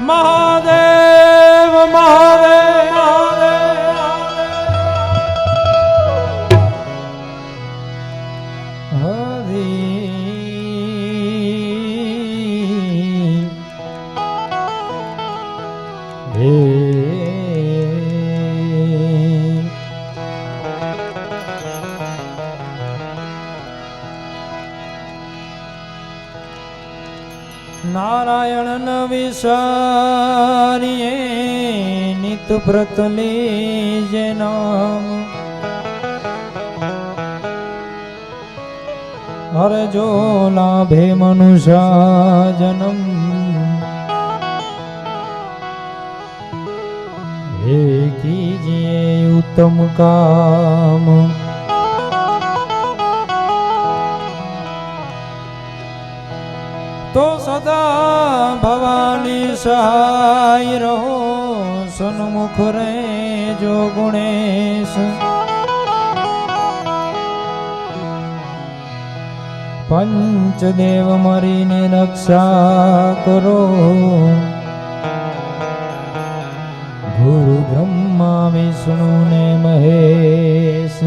મહાદેવ મહાદેવ નારાયણ વિસારીએ નિત વ્રત લેજે નામ હર જો લાભે મનુષ્ય જન્મ હે કીજીએ ઉત્તમ કામ તો સદા ભવાની સહાય રહો સન્મુખ રે જો ગુણેશ પંચદેવ મરીને રક્ષા કરો ગુરુ બ્રહ્મા વિષ્ણુ ને મહેશ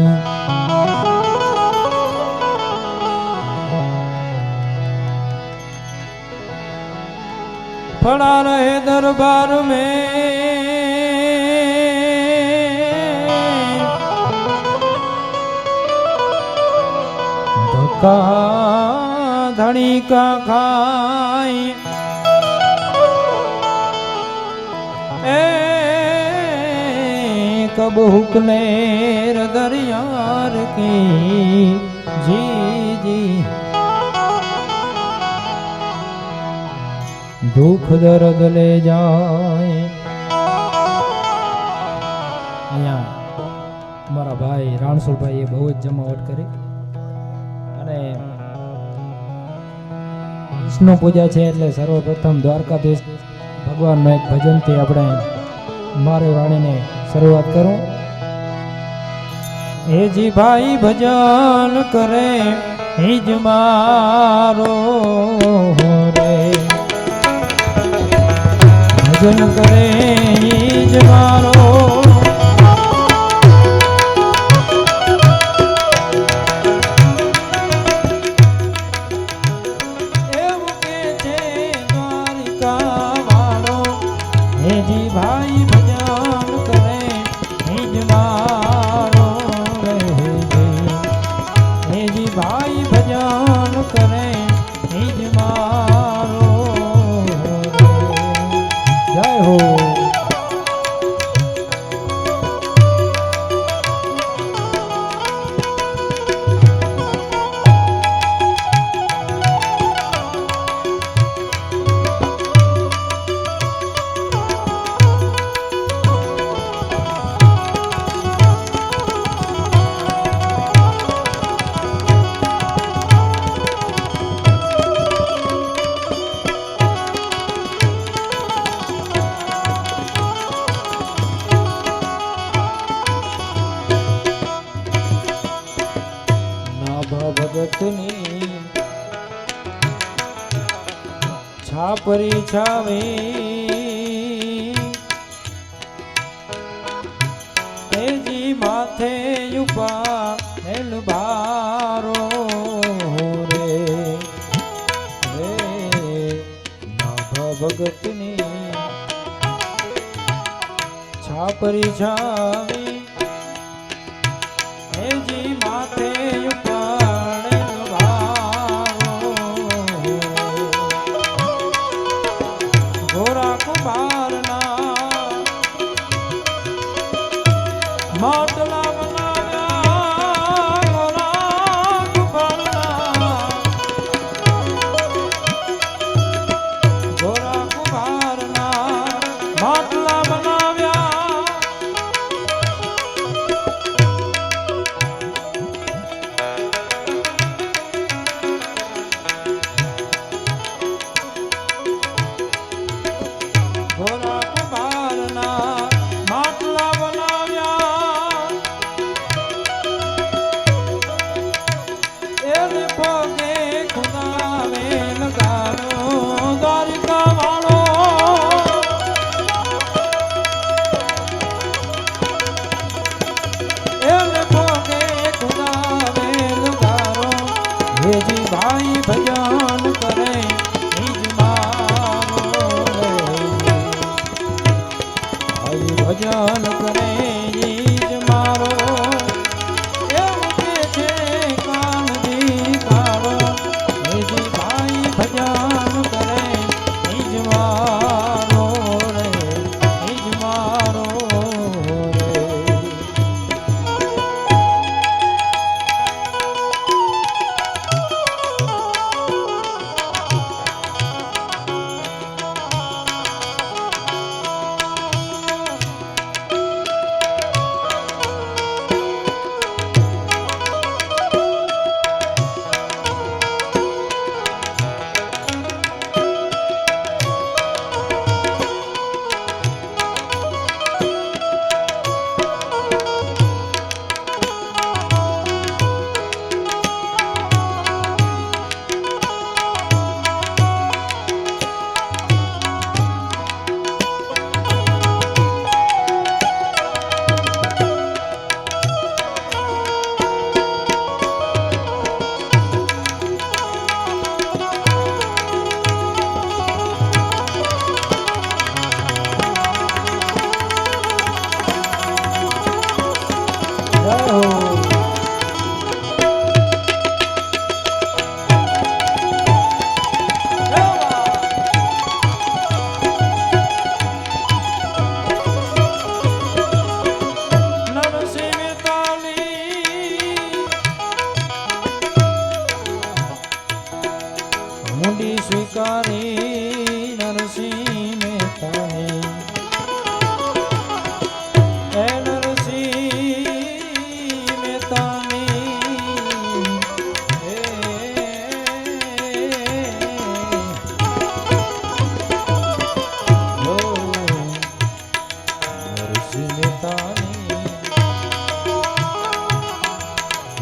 पड़ा रहे दरबार में धक्का धड़ी का खाई कब हुकलेर दरियार की जी जी दुख दर्द ले जाए મારા ભાઈ રાણસુરભાઈ એ બહુ જ જમાવટ કરી અને વિષ્ણુ પૂજા છે એટલે સર્વપ્રથમ દ્વારકાધીશ ભગવાનનો એક ભજનથી આપણે મારે વાણીને શરૂઆત કરું. હેજી ભાઈ ભજન કરે હિજ મારો રે ભજન કરે હિજ મારો ભગતની છાપરી છાવી તેજી માથે ઉપા હેલ ભારો રે રે નાભા ભગતની છાપરી છાવી તેજી માથે ભજન કરે ઈજ મારો એવું કે છે કાનજી કાળો હેજી ભાઈ ભજન કરે ઈજ મારો રે ઈજ મારો રે મુંડી સ્વીકારી નરસિંહ મહેતાની એ નરસિંહ મહેતાની નરસિંહ મહેતાની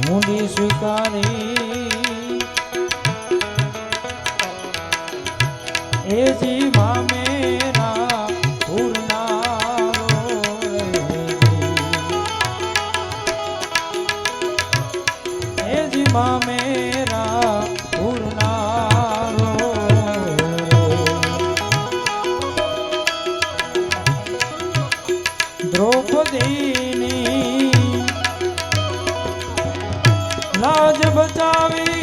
મુંડી સ્વીકારી એજી મામેરા પૂર્ણારો એજી મામેરા પૂર્ણારો દ્રૌપદીની લાજ બચાવી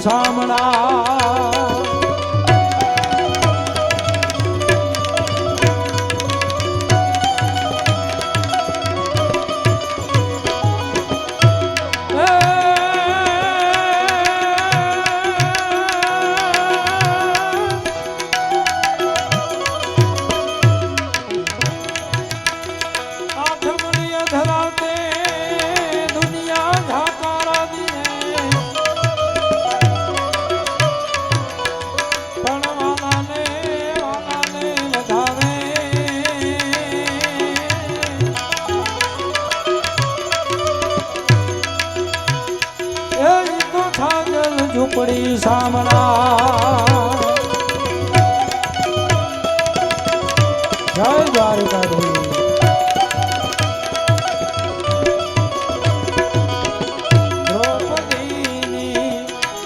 સામણા ઝૂંપડી સામણા જય દ્વારકાધીશ દ્રૌપદીની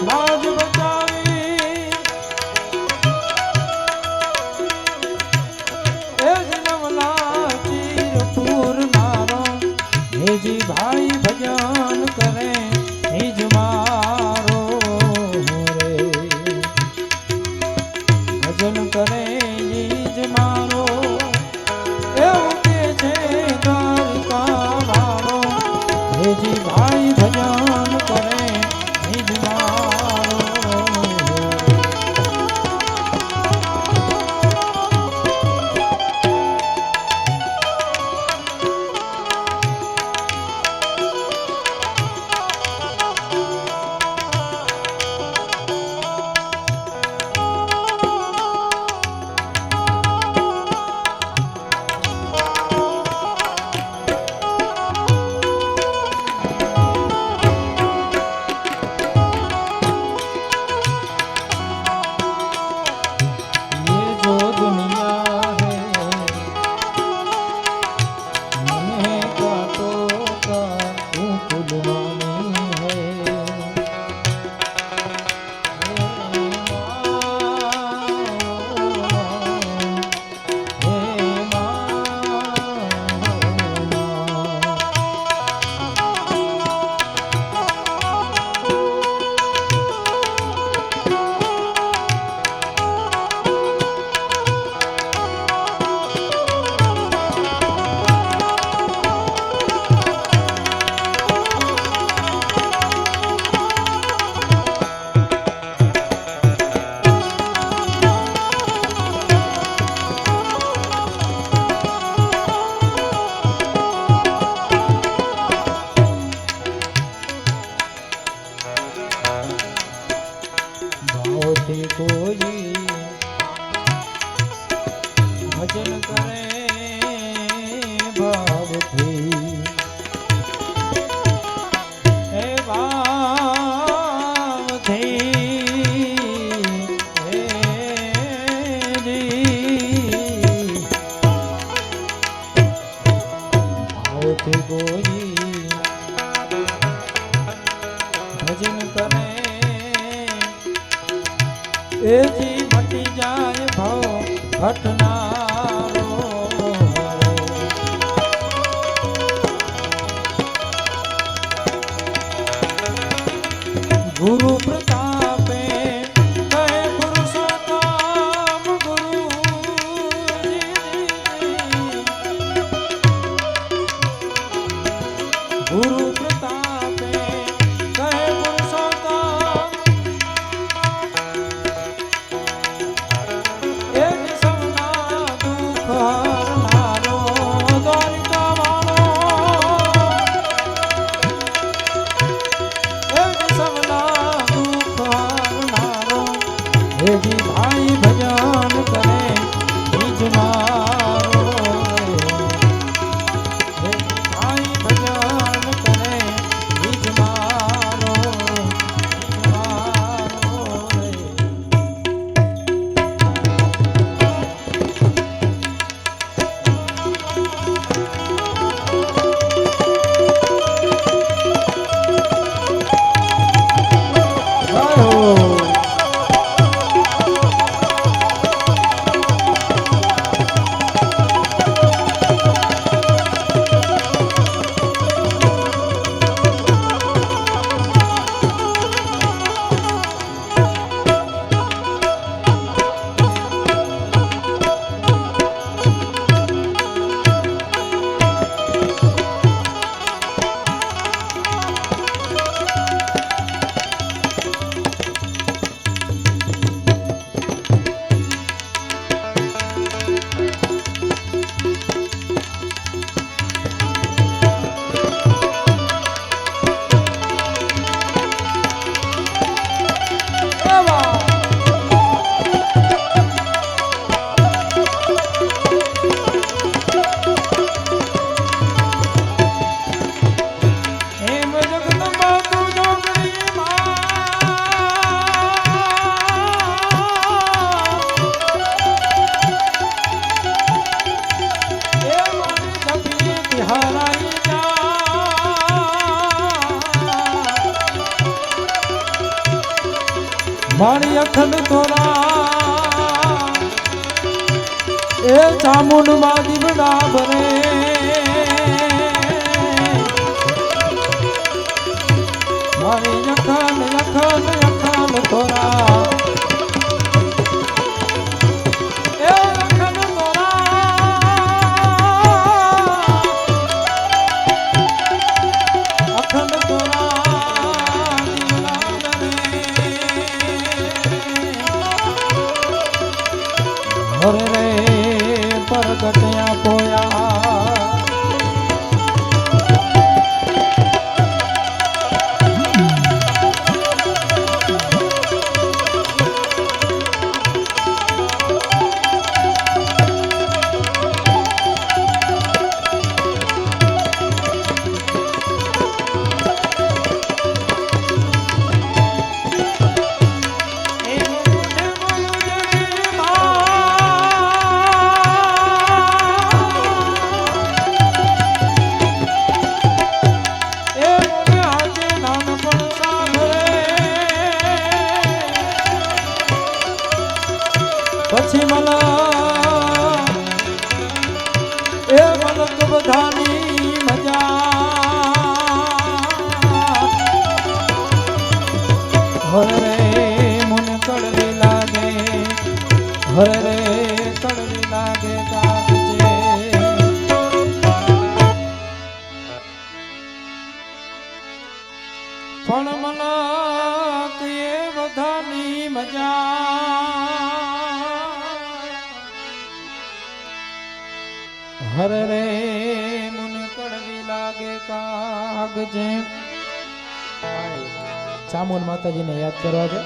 લાજ બચાવી એ જન્મલા ચીરપુર નારો હેજી ભાઈ ભજન કરે હિજ મારો ભજન કરે ઈજ મારો એવું કે છે દ્વારકા વાળો હેજી ભાઈ ભજન કરે ઈજ મારો ભાવથી કોઈ ભજન કરે ભાવથી હે ભાવથી હે ભાવથી કોઈ ભજન કરે એ જી મટી જાય ભાવ ઘટનારો ગુરુ પ્રતાપે કહે પુરુષોત્તમ ગુરુ પ્રતાપે કહે પુરુષોત્તમ એ સૌના દુઃખ હરનારો દ્વારિકા વાળો એ સૌના દુઃખ હરનારો હે જી ભાઈ ભજન કરે નિજ મારો હે ભાઈ ભજન કરે નિજ મારો રે મારી અખંડ તોરા એ ચામુંડ માં દીવડા ભરે મારી અખંડ અખંડ અખંડ તોરા એ અખંડ તોરા અખંડ તોરા હરે રે પરગટ્યા પોયા પછી મલા એ મલક બધાની મજા હરે રે મને કડવી લાગે હરે રે કડવી લાગે કાગજે પણ મલક એ બધાની મજા હરે રે મને કડવી લાગે કાગજે ચામુંડ માતાજીને યાદ કરવા છે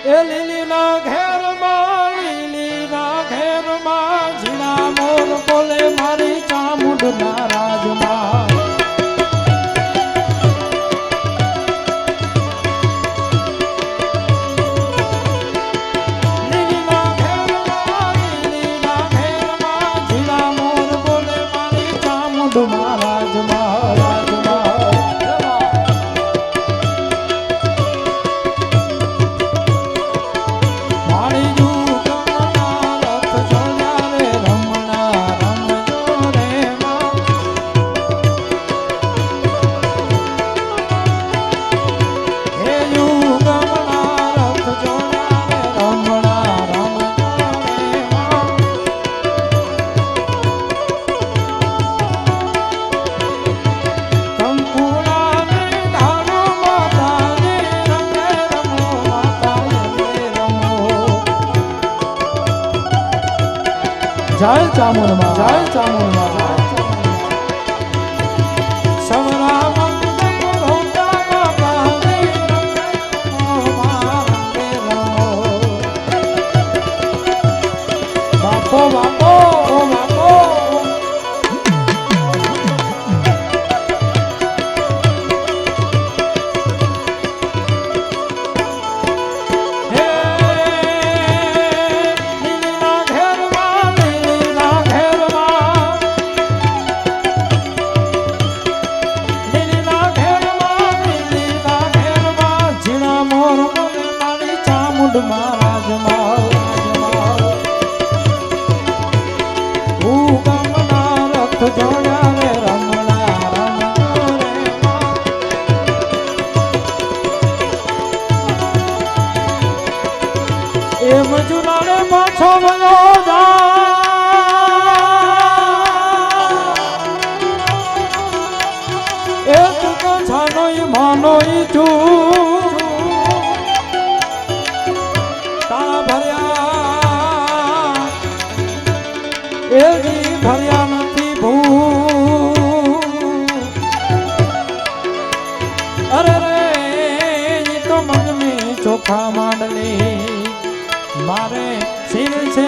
એ લીલીના ઘેરમાં લીલીના ઘેરમાં ઝીણા મોર બોલે મારી ચામુંડના રાજમાં લીલીના ઘેરમાં ઝીણા મોર બોલે મારી ચામુંડના રાજમાં જય ચામુંડમાં જય ચામુંડમાં સવરા બાપો બાપો બાપો પાછો વયો જા એ તું છાનો માનો તું તારા ભર્યા એ ભર્યા નથી ભૂ અરે રે તો મન મે ચોખા માંડલે મારે સિર છે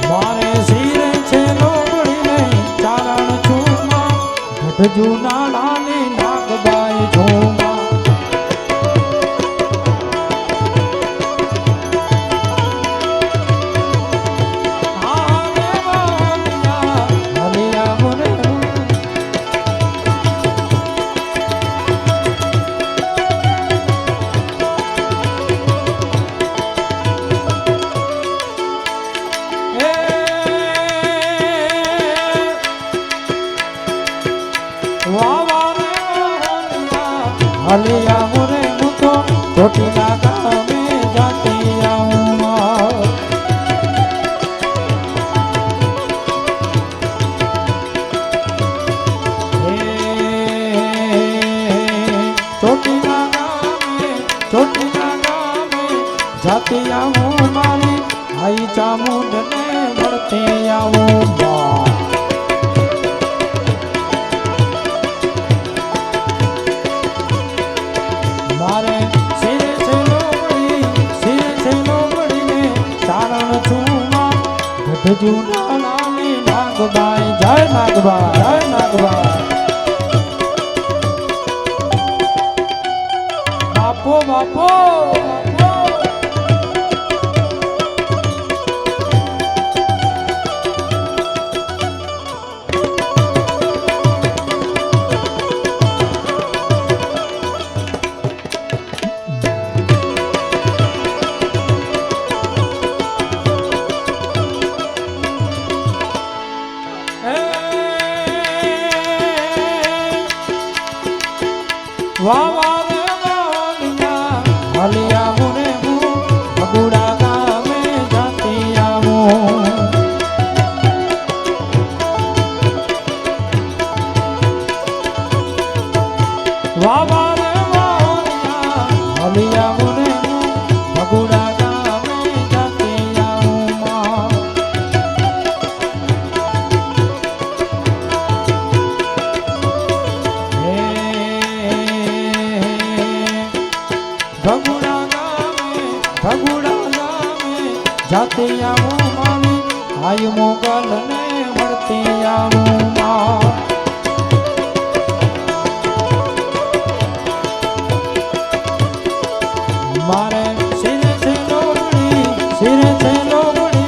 મારે સિર છે લોબડીને ચારણ છુમા ગઢજુ નાણાને નાગબાઈ ઝુમા હલિયા મોરે હું તો ચોટીલા ગામે જાતી આવું ચોટીલા ગામે જાતી આવું મારી આઈ ચામુંડને મળતી આવું મારે સિરે છે લોબડીને ચારણ છુમા ગઢજુ નાણાની નાગબાઈ જય નાગબા જય નાગબા બાપો બાપો હલિયા મોરે હું ભગુડા ગામે જાતી આવું વાવા રે વાલિયા હલિયા મોરે હું ભગુડા ગામે જાતી આવું હે જાતે આવું માની હાય મોગલ ને મળતી આવું માં મારે શિરે છે લોગડી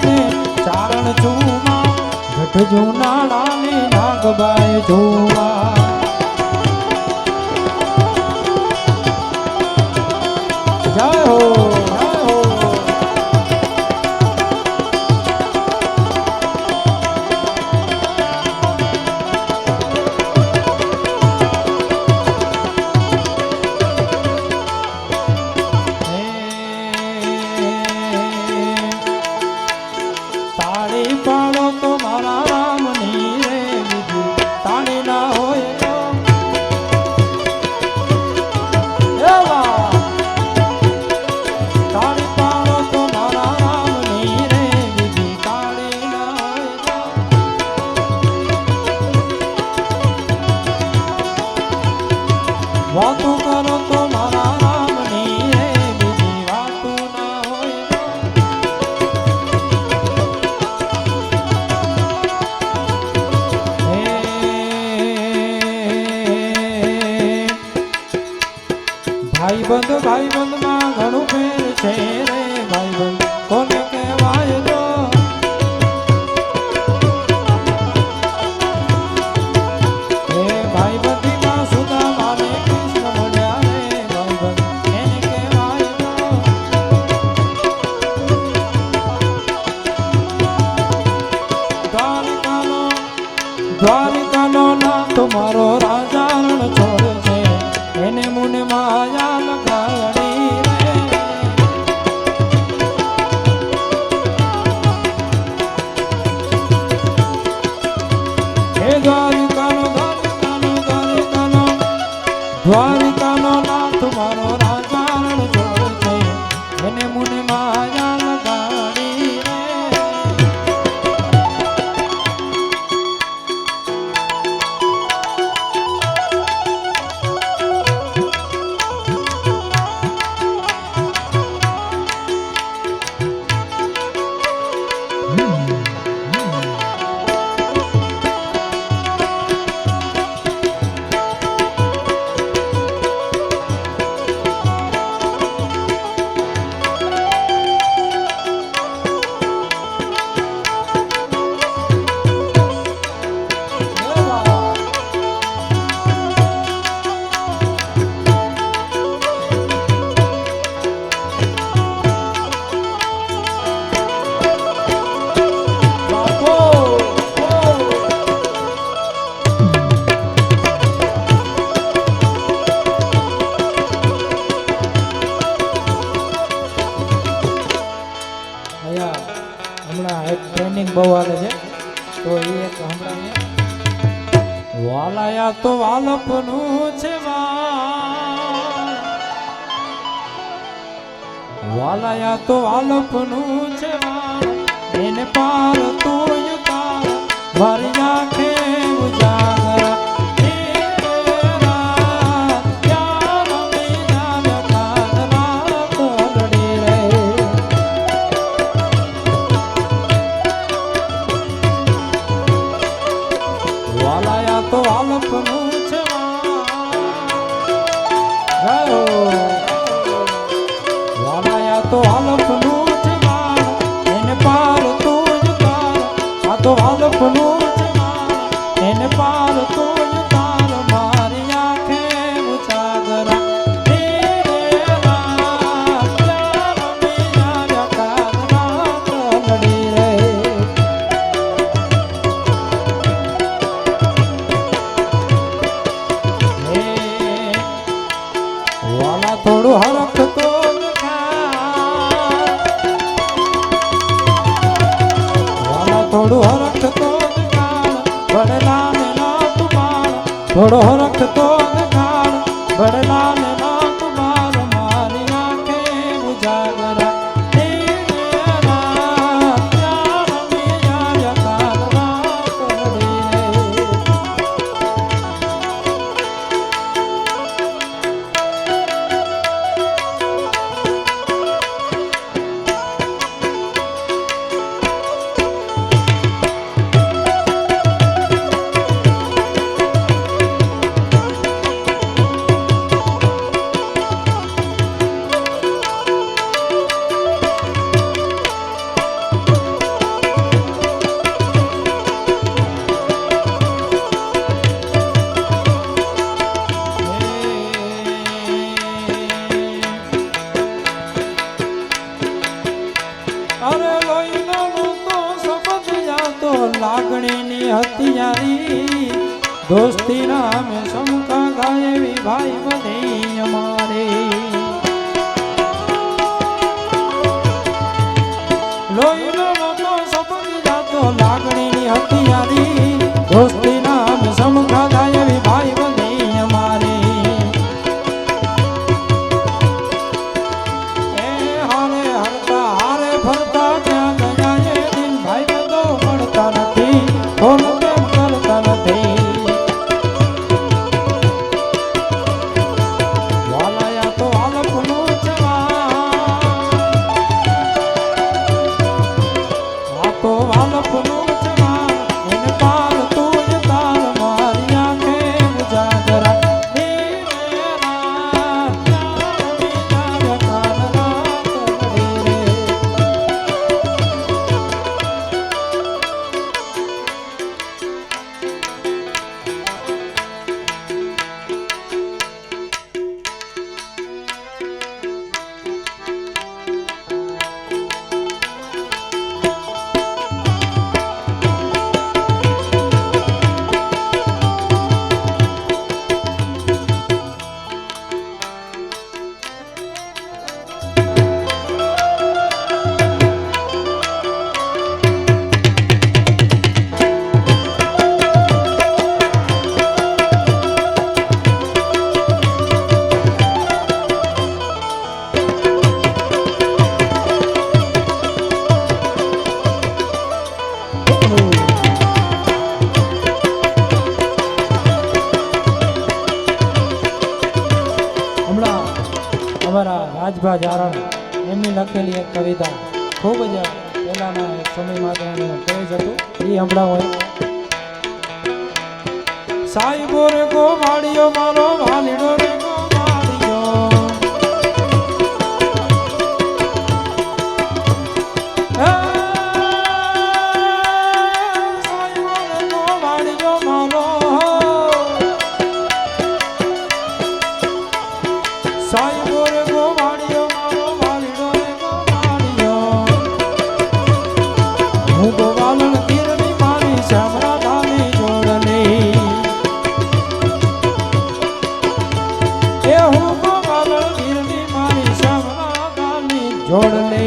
ને ચારણ ચૂમા ઘટ જૂના નાની નાગબાઈ જોવા જય હો તાળી પાડો તો મારા રામની રે બીજું તાળી ના હોય તો તાળી પાડો તો મારા રામની રે બીજું તાળી ના હોય તો વાતું કરો તો મારા રામની રે બીજી વાતું ના હોય તો ભાઈબંધ માં ઘણું ફેર છે રે ભાઈબંધ કોને કહેવાય તો હે ભાઈબંધી માં સુધા મારે કૃષ્ણ મળ્યા રે ભાઈબંધ એને કહેવાય તો દ્વારિકાનો ના તમારો રાજા રણ છોડ છે એને મુને માયા લગાડી રે હે દ્વારિકાનો ના તમારો રાજા રણ છોડ છે એને મુને માયા લગાડી રે હમણાં એક ટ્રેનિંગ બહુ હાલે છે તો એ એક હમણાં વાલાયા તો વાલપનું છે વાલાયા તો વાલપનું છે એને પાર તું પાર મારી આંખે ઉજાગરા તો આલપનું છે વાલાયા તો આલપનું છે એને પાર તું તાર આ તો આલપનું છે એને પાર તું તાર મારી આંખે ઉજાગરા થોડું હરખ તો વાલા થોડું હરખ તો બડલા ને ના તુમાર થોડો હરખ તો બડલા ને ના તુમાર મારી આંખે ઉજાગરા દોસ્તી નામે સમકા ગાય એવી ભાઈ બની અમારે લોહીનો મોટો સપની જાતો લાગણીની હથિયારી દોસ્તી નામે સમકા ગાય એવી ભાઈ બની અમારે એ હારે હરતા હારે ફરતા ક્યાં ગયા એ દિન ભાઈ બધો મળતા નથી કોણ કેમ કરતા નથી રાજભા જારણ એમની લખેલી એક કવિતા ખૂબ જ પહેલાના એક સમયમાં એને ક્રેઝ હતું એ હમણાં હોય સાહેબો રે કો વાડીયો મારો વાલીડો રે કો વાડીયો સાહેબો રે કો વાડીયો મારો સાહેબો રે કો હું તો વાલણ તીરની મારી શામરા ધામી જોડલે એ હું તો વાલણ તીરની મારી શામરા ધામી જોડલે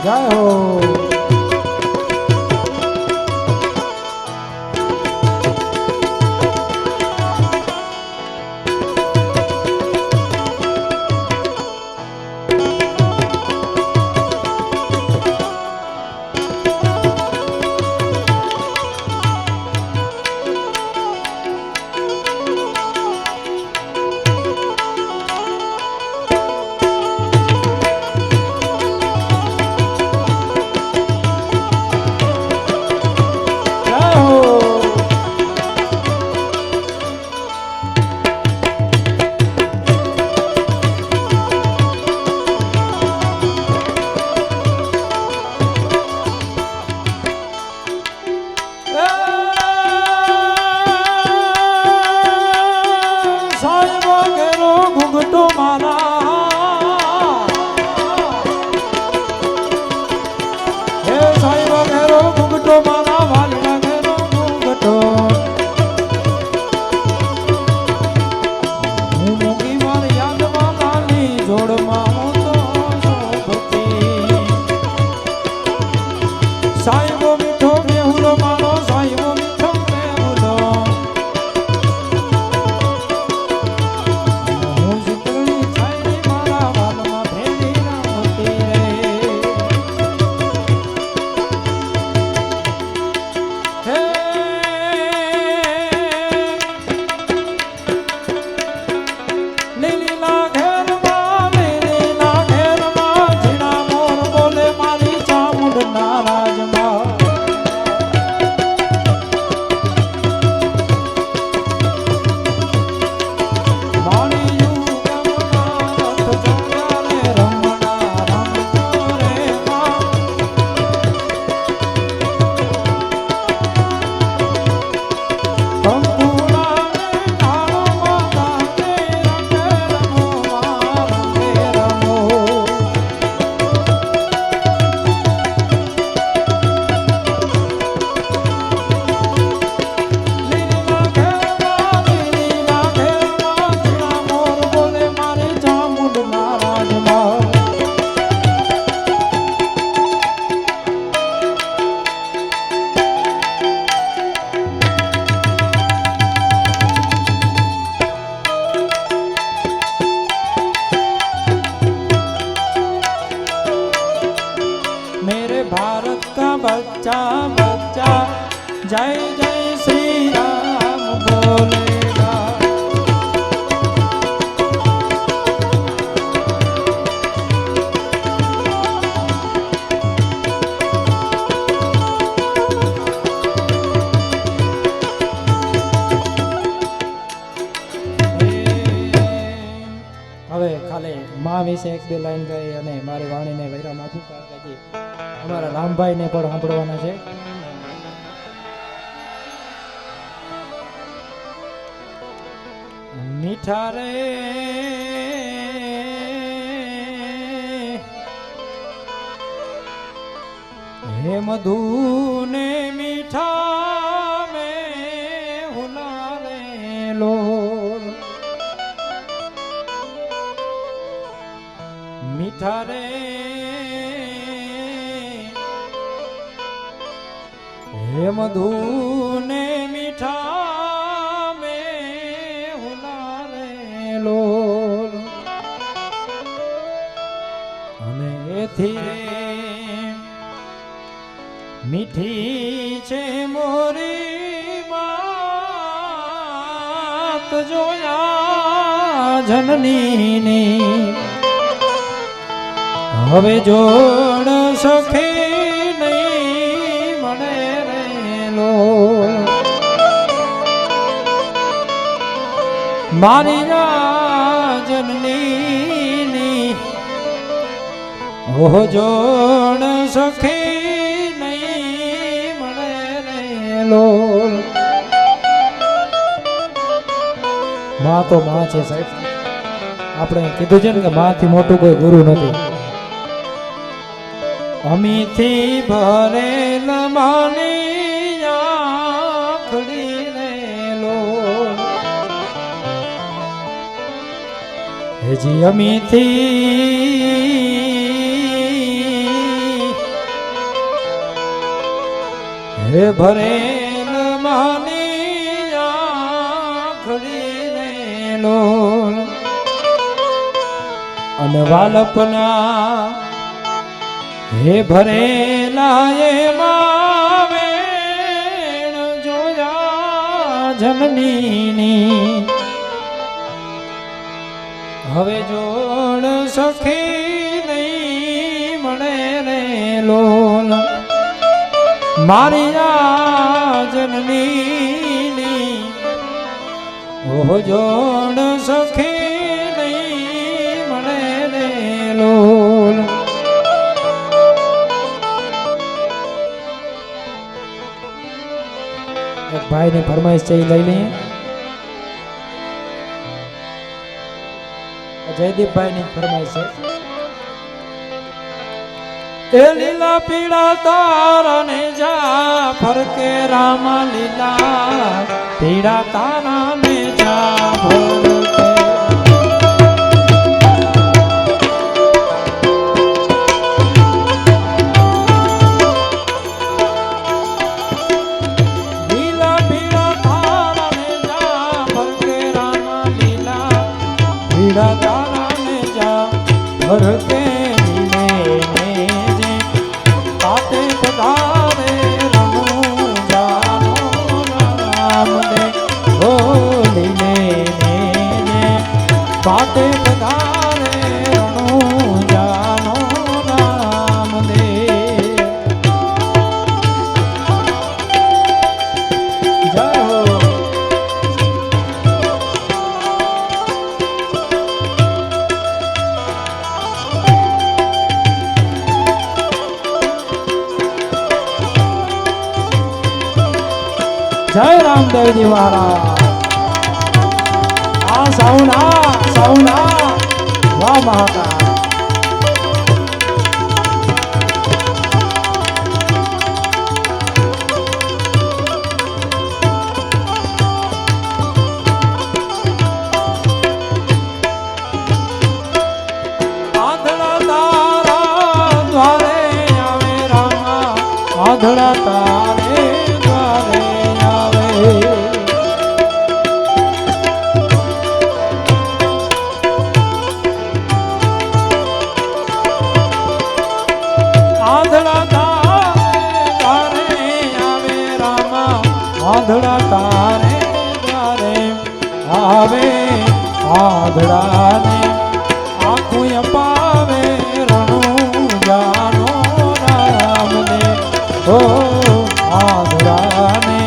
જય હો સાહેબો મીઠો બેહુલો મારો સાહેબો મીઠો બેહુલો હું શીતળની છાયરી મારા વાલમાં ભેડી રમતી રે હે લીલીના ઘેરમાં ઝીણા મોર બોલે મારી ચામુંડના मेरे भारत का बच्चा बच्चा जय जय श्री राम बोलेगा। હવે ખાલી માં વિશે એક બે લાઈન ગઈ અને મારી વાણીને વૈરામ આપું કારણ કે હજી અમારા રામભાઈને પણ સાંભળવાના છે. મીઠા રે હે મધુ ને મીઠા में हुलारे लो मीठा रे हे मधु ने मीठा में हुलारे लो અને એથી રે મીઠી છે મોરી વાત જોયા જનની હવે જોડ સખે નહીં મળે રે લો મારી જનની ઓહ જોડ સખે નહીં મળે રે લો. માં તો માં છે સાહેબ. આપણે કીધું છે ને કે માં થી મોટું કોઈ ગુરુ નથી. અમીથી ભરેલ માની આંખડી રે લો હેજી અમીથી હે ભરેલ માની આંખડી રે લો અને વાલપના હે ભરેલા એમાં વેણ જોયા જનની હવે જોડ સખી નહીં મળે રે લોલ મારી જનની ઓહ જોડ સખી નહીં મળે રે લોલ. ભાઈ ની ફરમાઈશ છે એ લઈ લઈએ. જયદીપભાઈ ની ફરમાઈશ છે એ લીલા પીળા તારા ને જા ફરકે રામા લીલા પીળા તારા ને જા ફરકે तारा ने जा भर के नीले ने जे पाते पधारे रनु जानो राम दे ओ नीले ने जे पाते पधारे रनु जानो राम दे. जय हो जय रामदेव जी महाराज. साउना वाह महाकाल. आधड़ा तारा द्वारे आवे रामा आधड़ा तारे द्वारे आंधळा આધડાને આખું અપાવે રણું જાનો રામને ઓ આધડાને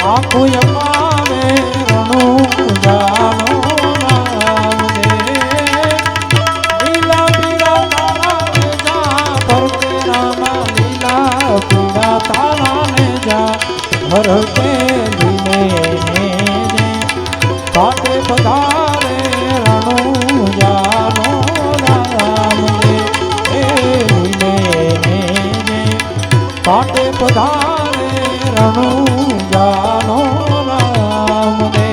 આખું અપાવે રણું જાનો રામને લીલા પીળા તારાને જા ફરકે રામા લીલા પીળા તારાને જા ફરકે લીલે ને પાટે પધારે રણું જાનો રામને એ લીલે ને પાટે પધારે રણું જાનો રામને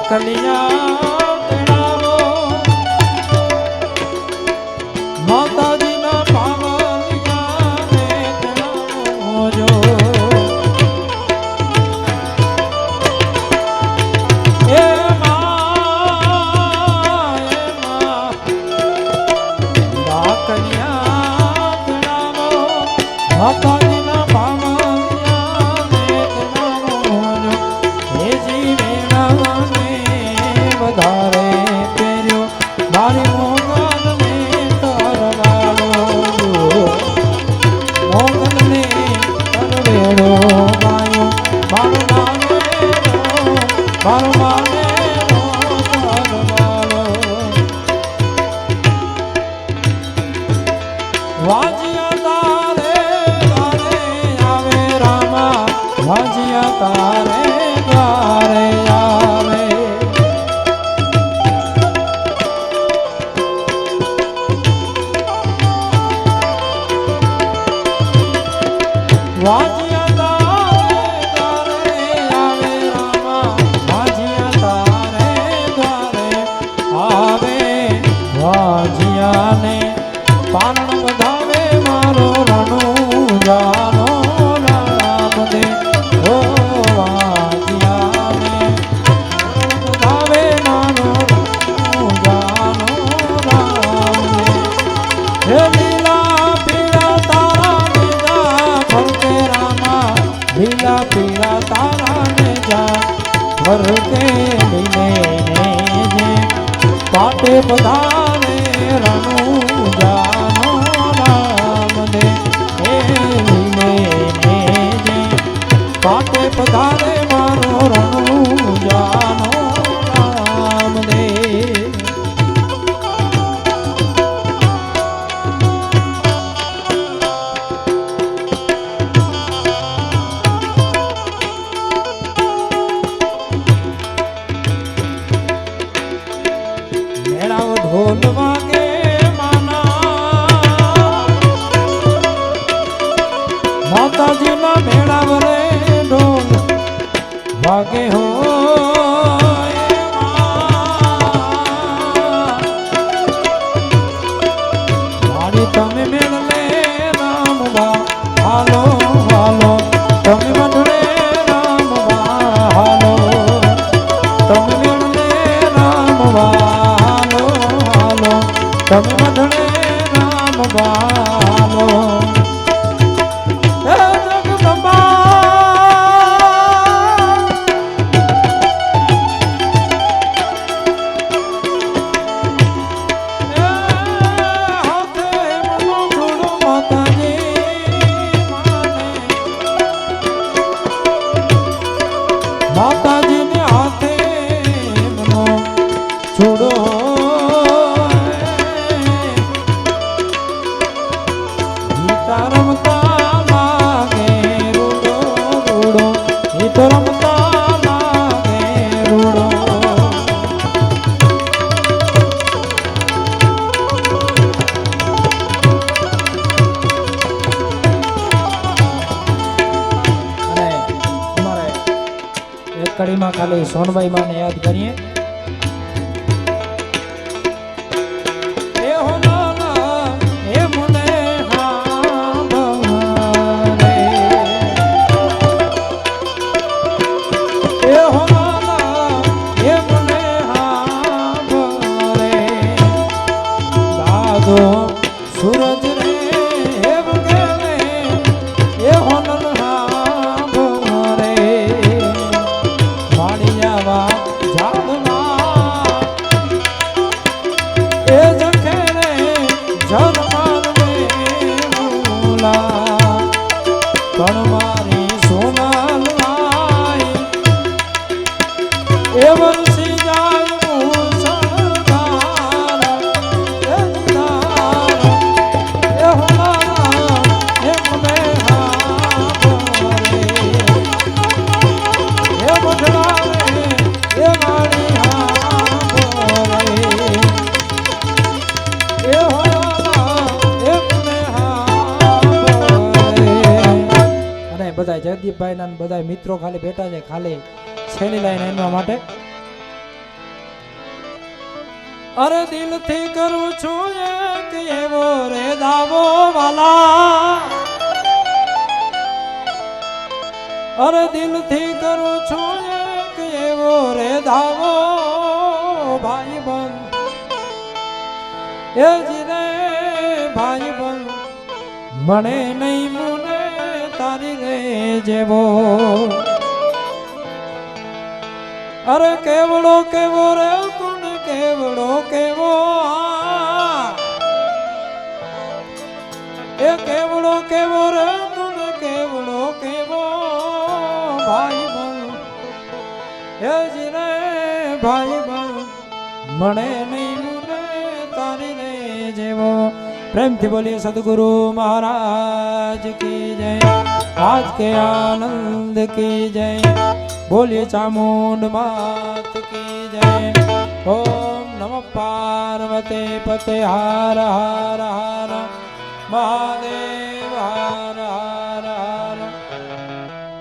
કલિયા તેડાવો માતાજીના પાવલિયાને તેડાવો જો એ માં કલિયા તેડાવો માતાજીના પાવલિયાને તેડાવો જો હે જીવે વધારે પહેર્યો મારી મોગલને તરવાળો મોગલને તરવેડો ગાયો મારો માનેરો તરવાળો વાજિયા તારે દ્વારે આવે રામા વાજિયા તારે દ્વારે આવે વાજિયા તારે આવે રામા વાજિયા તારે દ્વારે આવે વાજિયાને પારણ વધાવે મારો રણું જાનો રામને ઓ વાજિયાને વધાવે મારો રણું જાનો રામને હે લીલા પીળા તારાને જા ફરકે રામા લીલા પીળા તારાને જા ફરકે લીલે ને પાટે પધારે રણું જાનો રામને હે લીલે ને પાટે પધારે મારો રણું જાનો રામને ઢોલ વાગે માના માતાજીના મેળાવ રે ઢોલ વાગે હો મારી તમે મેળલે રામવા હાલો હાલો તમે મંડળે રામવા હાલો તમે મેળલે રામવા તમે મધણે રામ બાલો હે જગદંબા હાથે મનો છોડો માતાજીને હાથે મનો છોડો રમતા લાગે રૂડો રૂડો એ તો રમતા લાગે રૂડો અને તમારે એક કડીમાં ખાલી સોનબાઈ માને યાદ કરીએ તો સૂરજ રે એમ કે રે એ હોનલ હાંભળો રે વાડિયાવા ઝાડમાં એ જખે રે જન્માર રે મૂલા પણ મારી સોનાલ આઈ એ વર્ષી જાય મૂસળધાર એ ધાર એ હોનારા એમ મે હાંભળો રે એ બઢડા રે એ વાડી હાંભળો રે એ હોનારા એમ મે હાંભળો રે. અને બધા જગદીપભાઈ ના બધા મિત્રો ખાલી બેઠા છે, ખાલી છેલ્લી લાઈન એમના માટે. અરે દિલથી કરું છું એક એવો રે દાવો વાલા, અરે દિલથી કરું છું એક એવો રે દાવો ભાઈ બંધ એ જીરે ભાઈ બંધ મને નહીં મુને તારી રે જેવો. અરે કેવડો કેવો રે તું કેવડો કેવો એ કેવડો કેવો રે તું કેવડો કેવો ભાઈ બન એ જીરે ભાઈ બન મને નહીં મુને તારી રે જેવો. પ્રેમથી બોલીએ સદગુરુ મહારાજ કી જય, આજ કે આનંદ કી જય, બોલીએ ચાमुंड मात की जय. ओम नमः पार्वती पते हर हर हर महादेव.